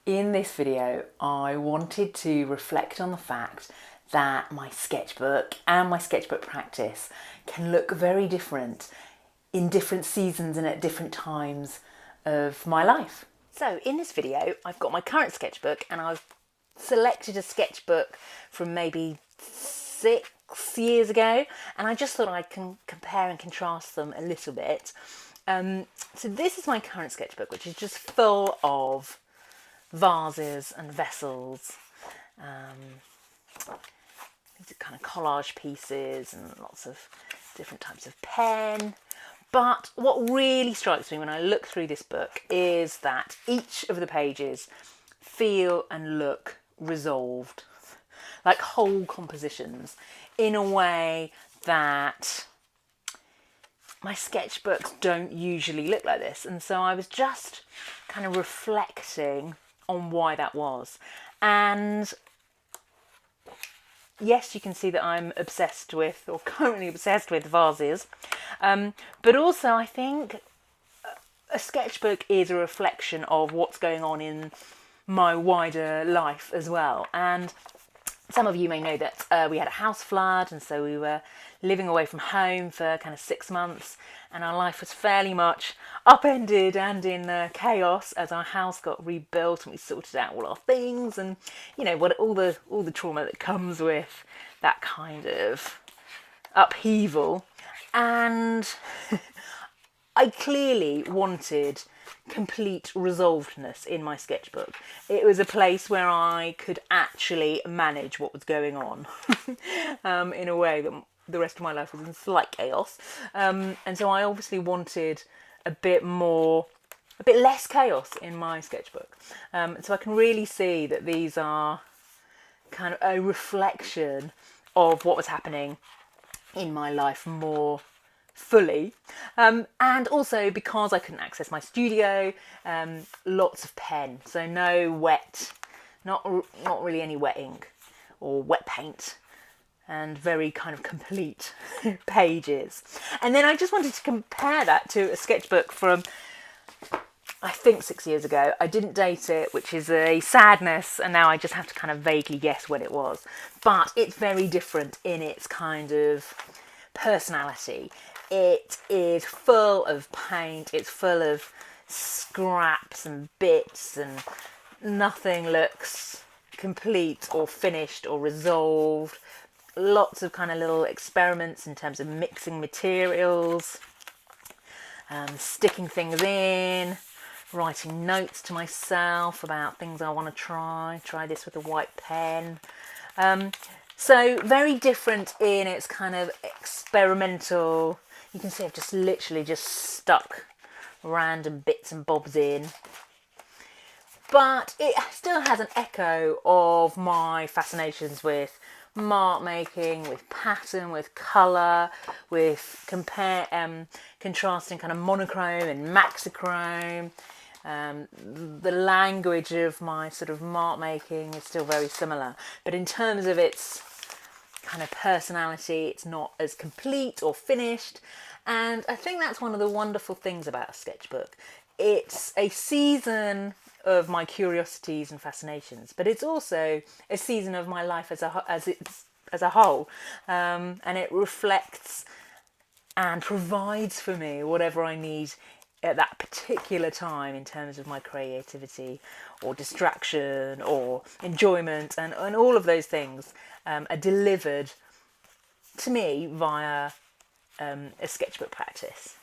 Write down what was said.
In this video, I wanted to reflect on the fact that my sketchbook and my sketchbook practice can look very different in different seasons and at different times of my life. So in this video, I've got my current sketchbook and I've selected a sketchbook from maybe 6 years ago, and I just thought I can compare and contrast them a little bit. So this is my current sketchbook, which is just full of vases and vessels. These are kind of collage pieces and lots of different types of pen. But what really strikes me when I look through this book is that each of the pages feel and look resolved, like whole compositions, in a way that my sketchbooks don't usually look like this. And so I was just kind of reflecting on why that was. And yes, you can see that I'm obsessed with, or currently obsessed with, vases. But also I think a sketchbook is a reflection of what's going on in my wider life as well. And some of you may know that we had a house flood, and so we were living away from home for kind of 6 months, and our life was fairly much upended and in chaos as our house got rebuilt and we sorted out all our things, and you know what, all the trauma that comes with that kind of upheaval. And I clearly wanted complete resolvedness in my sketchbook. It was a place where I could actually manage what was going on in a way that the rest of my life was in slight chaos. And so I obviously wanted a bit less chaos in my sketchbook. So I can really see that these are kind of a reflection of what was happening in my life more fully, and also because I couldn't access my studio, lots of pen, so no wet, not really any wet ink or wet paint, and very kind of complete pages. And then I just wanted to compare that to a sketchbook from, I think, 6 years ago. I didn't date it, which is a sadness, and now I just have to kind of vaguely guess when it was. But it's very different in its kind of personality. It is full of paint, it's full of scraps and bits, and nothing looks complete or finished or resolved. Lots of kind of little experiments in terms of mixing materials, sticking things in, writing notes to myself about things I want to try this with a white pen. So very different in its kind of experimental. You can see I've just literally just stuck random bits and bobs in. But it still has an echo of my fascinations with mark making, with pattern, with colour, with contrasting kind of monochrome and maxichrome. The language of my sort of mark making is still very similar, but in terms of its kind of personality, it's not as complete or finished. And I think that's one of the wonderful things about a sketchbook. It's a season of my curiosities and fascinations, but it's also a season of my life as a whole, and it reflects and provides for me whatever I need at that particular time in terms of my creativity or distraction or enjoyment, and all of those things are delivered to me via a sketchbook practice.